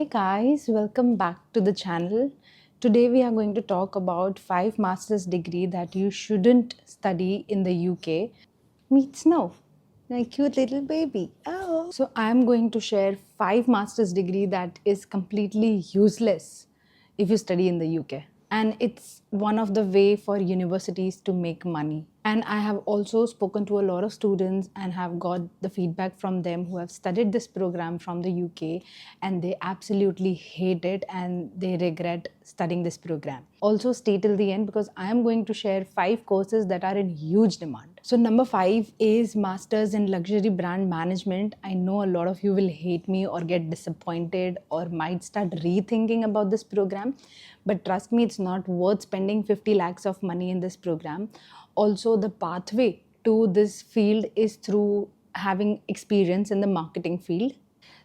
Hey guys, welcome back to the channel. Today we are going to talk about 5 master's degree that you shouldn't study in the UK. Meet Snow, my cute little baby. Oh. So I'm going to share 5 master's degree that is completely useless if you study in the UK. And it's one of the way for universities to make money. And I have also spoken to a lot of students and have got the feedback from them who have studied this program from the UK, and they absolutely hate it and they regret studying this program. Also stay till the end because I am going to share 5 courses that are in huge demand. So number 5 is Masters in Luxury Brand Management. I know a lot of you will hate me or get disappointed or might start rethinking about this program, but trust me, it's not worth spending 50 lakhs of money in this program. Also, the pathway to this field is through having experience in the marketing field.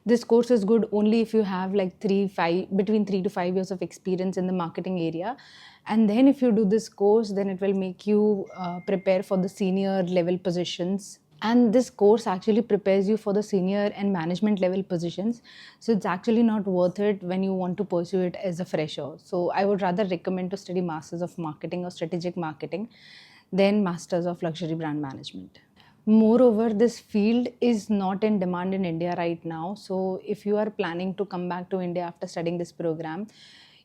This course is good only if you have like between 3 to 5 years of experience in the marketing area. And then if you do this course, then it will make you prepare for the senior level positions. And this course actually prepares you for the senior and management level positions. So it's actually not worth it when you want to pursue it as a fresher. So I would rather recommend to study Masters of Marketing or Strategic Marketing than Masters of Luxury Brand Management. Moreover, this field is not in demand in India right now. So if you are planning to come back to India after studying this program,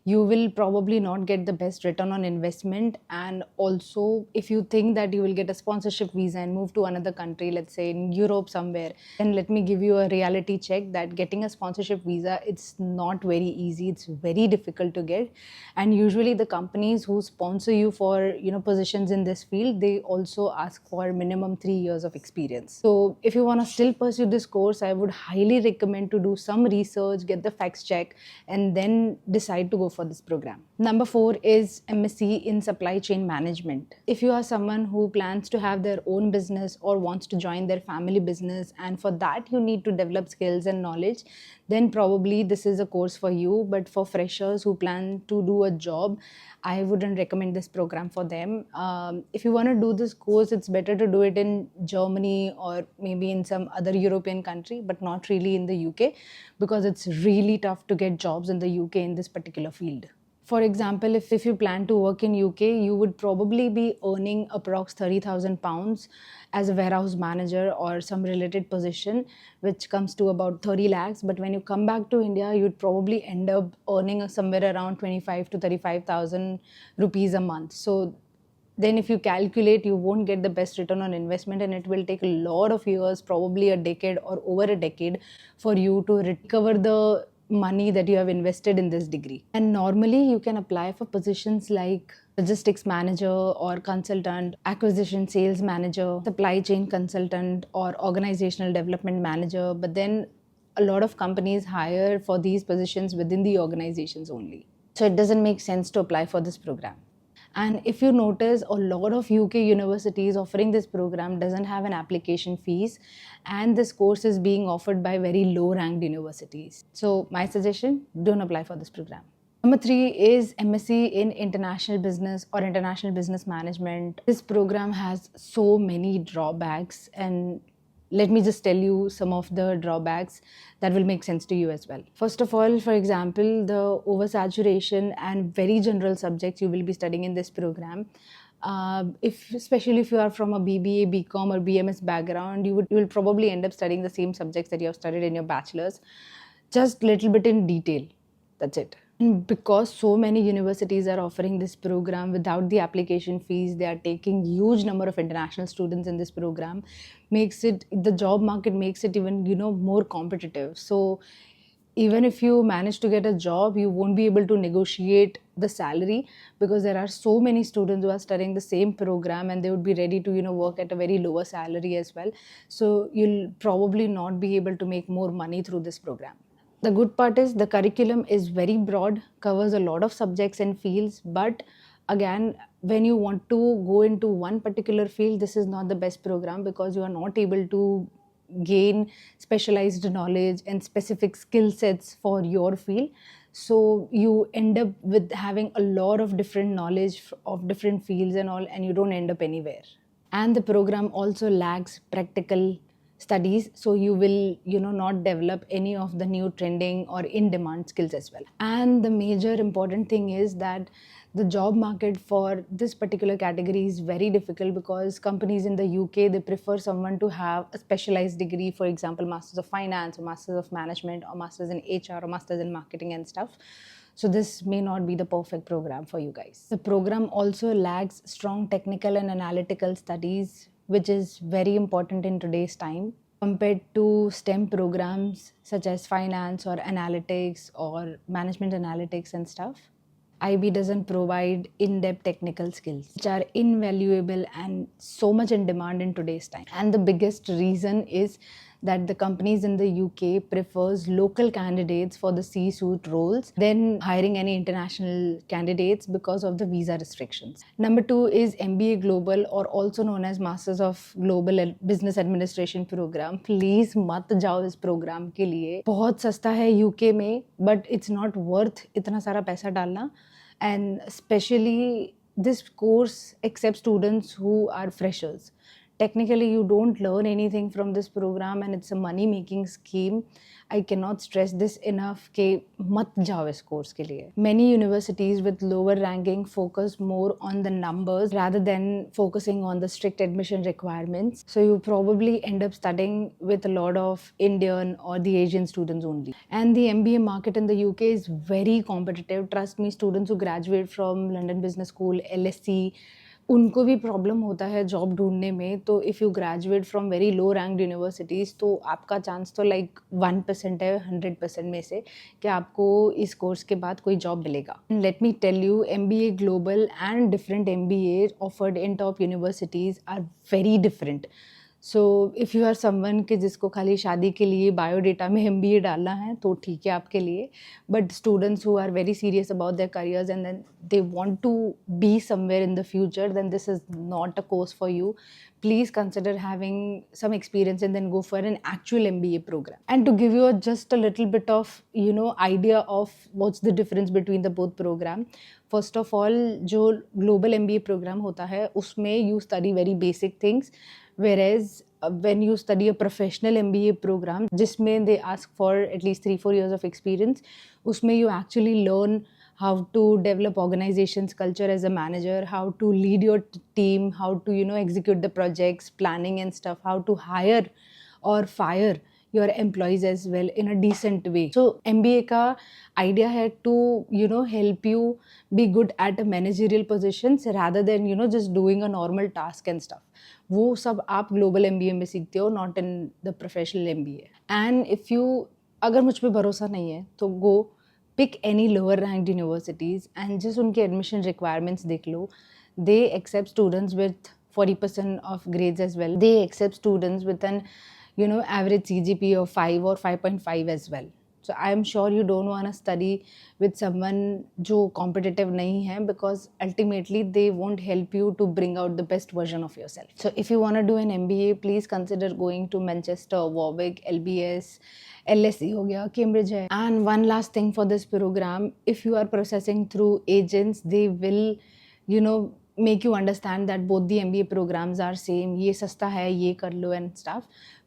you will probably not get the best return on investment. And also, if you think that you will get a sponsorship visa and move to another country, let's say in Europe somewhere, then let me give you a reality check that getting a sponsorship visa, it's not very easy. It's very difficult to get. And usually the companies who sponsor you for positions in this field, they also ask for minimum 3 years of experience. So if you want to still pursue this course, I would highly recommend to do some research, get the facts check, and then decide to go for this program. Number 4 is MSc in Supply Chain Management. If you are someone who plans to have their own business or wants to join their family business, and for that you need to develop skills and knowledge, then probably this is a course for you. But for freshers who plan to do a job, I wouldn't recommend this program for them. If you want to do this course, it's better to do it in Germany or maybe in some other European country, but not really in the UK, because it's really tough to get jobs in the UK in this particular field. For example, if you plan to work in UK, you would probably be earning approx 30,000 pounds as a warehouse manager or some related position, which comes to about 30 lakhs. But when you come back to India, you'd probably end up earning somewhere around 25 to 35,000 rupees a month. So then if you calculate, you won't get the best return on investment, and it will take a lot of years, probably a decade or over a decade, for you to recover the money that you have invested in this degree. And normally you can apply for positions like logistics manager or consultant, acquisition sales manager, supply chain consultant, or organizational development manager. But then a lot of companies hire for these positions within the organizations only. So it doesn't make sense to apply for this program. And if you notice, a lot of UK universities offering this program doesn't have an application fees, and this course is being offered by very low ranked universities. So my suggestion, don't apply for this program. Number 3 is MSc in International Business or International Business Management. This program has so many drawbacks, and let me just tell you some of the drawbacks that will make sense to you as well. First of all, for example, the oversaturation and very general subjects you will be studying in this program. Especially if you are from a BBA, BCom, or BMS background, you will probably end up studying the same subjects that you have studied in your bachelor's, just little bit in detail. That's it. And because so many universities are offering this program without the application fees, they are taking huge number of international students in this program, the job market makes it even more competitive. So even if you manage to get a job, you won't be able to negotiate the salary, because there are so many students who are studying the same program and they would be ready to work at a very lower salary as well. So you'll probably not be able to make more money through this program. The good part is the curriculum is very broad, covers a lot of subjects and fields, but again, when you want to go into one particular field, this is not the best program, because you are not able to gain specialized knowledge and specific skill sets for your field. So you end up with having a lot of different knowledge of different fields and all, and you don't end up anywhere. And the program also lacks practical studies, so you will not develop any of the new trending or in demand skills as well. And the major important thing is that the job market for this particular category is very difficult, because companies in the UK, they prefer someone to have a specialized degree, for example masters of finance or masters of management or masters in HR or masters in marketing and stuff. So this may not be the perfect program for you guys. The program also lacks strong technical and analytical studies, which is very important in today's time compared to STEM programs such as finance or analytics or management analytics and stuff. IB doesn't provide in-depth technical skills, which are invaluable and so much in demand in today's time. And the biggest reason is that the companies in the UK prefers local candidates for the C-suite roles than hiring any international candidates because of the visa restrictions. Number 2 is MBA Global, or also known as Masters of Global Business Administration program. Please मत जाओ इस program के लिए. बहुत सस्ता है UK में, but it's not worth इतना सारा पैसा डालना. And especially this course accepts students who are freshers. Technically you don't learn anything from this program, and it's a money making scheme. I cannot stress this enough कि मत जाओ इस course के लिए. Many universities with lower ranking focus more on the numbers rather than focusing on the strict admission requirements. So you probably end up studying with a lot of Indian or the Asian students only. And the MBA market in the UK is very competitive. Trust me, students who graduate from London Business School, LSE, उनको भी problem होता है job ढूंढने में. तो if you graduate from very low ranked universities, तो आपका chance तो लाइक 1% है 100% में से कि आपको इस कोर्स के बाद कोई जॉब मिलेगा. Let me tell you, MBA global and different MBA offered in top universities are very different. So if you are someone कि जिसको खाली शादी के लिए बायोडेटा में MBA डालना है, तो ठीक है आपके लिए. But students who are very serious about their careers and then they want to be somewhere in the future, then this is not a course for you. Please consider having some experience and then go for an actual MBA program. And to give you just a little bit of idea of what's the difference between the both program, first of all, जो global MBA program होता है उसमें you study very basic things, whereas when you study a professional MBA program जिसमें they ask for at least 3-4 years of experience, उसमें you actually learn how to develop organization's culture as a manager, how to lead your team, how to execute the projects, planning and stuff, how to hire or fire your employees as well in a decent way. So MBA का idea है to help you be good at a managerial positions rather than just doing a normal task and stuff. वो सब आप global MBA में सीखते हो, not in the professional MBA. And if you, अगर मुझ पे भरोसा नहीं है तो go pick any lower ranked universities and just उनके admission requirements देख लो. They accept students with 40% of grades as well. They accept students with an average CGPA of 5 or 5.5 as well. So I am sure you don't want to study with someone जो competitive नहीं है, because ultimately they won't help you to bring out the best version of yourself. So if you want to do an MBA, please consider going to Manchester, Warwick, LBS, LSE हो गया, Cambridge है. And one last thing for this program, if you are processing through agents, they will make you understand that both the MBA programs are same. ये सस्ता है, ये कर लो and stuff.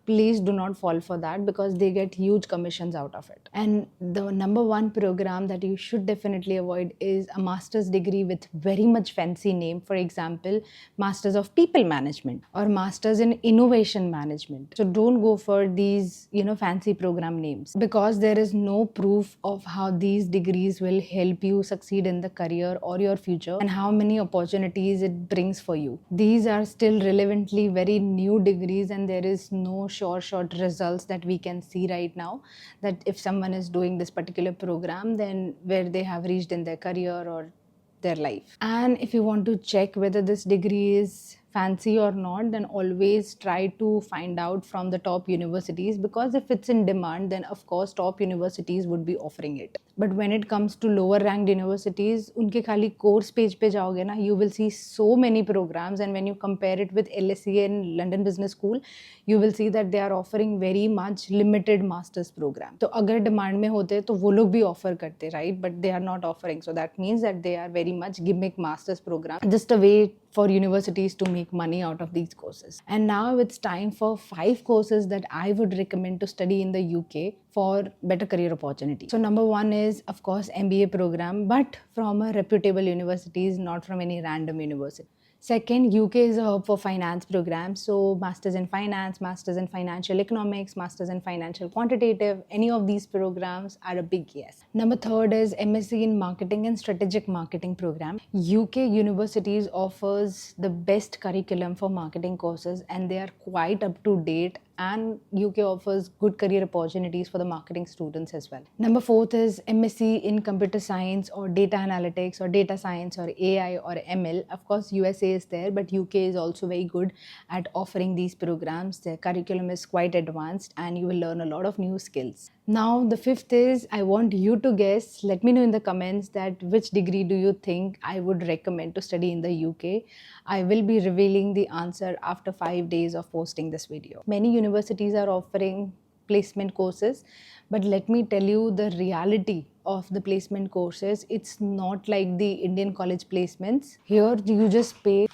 Please do not fall for that, because they get huge commissions out of it. And the number one program that you should definitely avoid is a master's degree with very much fancy name. For example, Masters of People Management or Masters in Innovation Management. So don't go for these, fancy program names, because there is no proof of how these degrees will help you succeed in the career or your future and how many opportunities it brings for you. These are still relevantly very new degrees, and there is no short results that we can see right now, that if someone is doing this particular program, then where they have reached in their career or their life. And if you want to check whether this degree is fancy or not, then always try to find out from the top universities, because if it's in demand, then of course top universities would be offering it. But when it comes to lower ranked universities, उनके खाली course page पे जाओगे ना, you will see so many programs, and when you compare it with LSE and London Business School, you will see that they are offering very much limited masters program. तो अगर demand में होते तो वो लोग भी offer करते, right? But they are not offering, so that means that they are very much gimmick masters program, just a way for universities to make money out of these courses. And now it's time for 5 courses that I would recommend to study in the UK for better career opportunity. So number 1 is of course MBA program, but from a reputable universities, not from any random university. Second, UK is a hub for finance programs. So, Masters in Finance, Masters in Financial Economics, Masters in Financial Quantitative, any of these programs are a big yes. Number third is MSc in Marketing and Strategic Marketing program. UK universities offers the best curriculum for marketing courses, and they are quite up to date, and UK offers good career opportunities for the marketing students as well. Number fourth is MSc in Computer Science or Data Analytics or Data Science or AI or ML. Of course, USA is there, but UK is also very good at offering these programs. Their curriculum is quite advanced and you will learn a lot of new skills. Now, the fifth is, I want you to guess. Let me know in the comments that which degree do you think I would recommend to study in the UK. I will be revealing the answer after 5 days of posting this video. Many universities are offering placement courses, but let me tell you the reality of the placement courses. It's not like the Indian college placements. Here you just pay.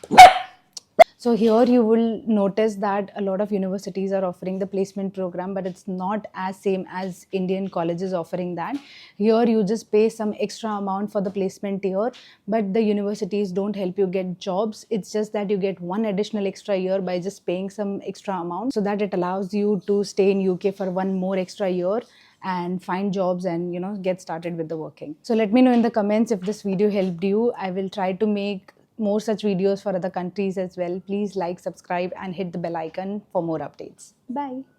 So here you will notice that a lot of universities are offering the placement program, but it's not as same as Indian colleges offering that. Here you just pay some extra amount for the placement year, but the universities don't help you get jobs. It's just that you get one additional extra year by just paying some extra amount, so that it allows you to stay in UK for one more extra year and find jobs and get started with the working. So let me know in the comments if this video helped you. I will try to make more such videos for other countries as well. Please like, subscribe and hit the bell icon for more updates. Bye.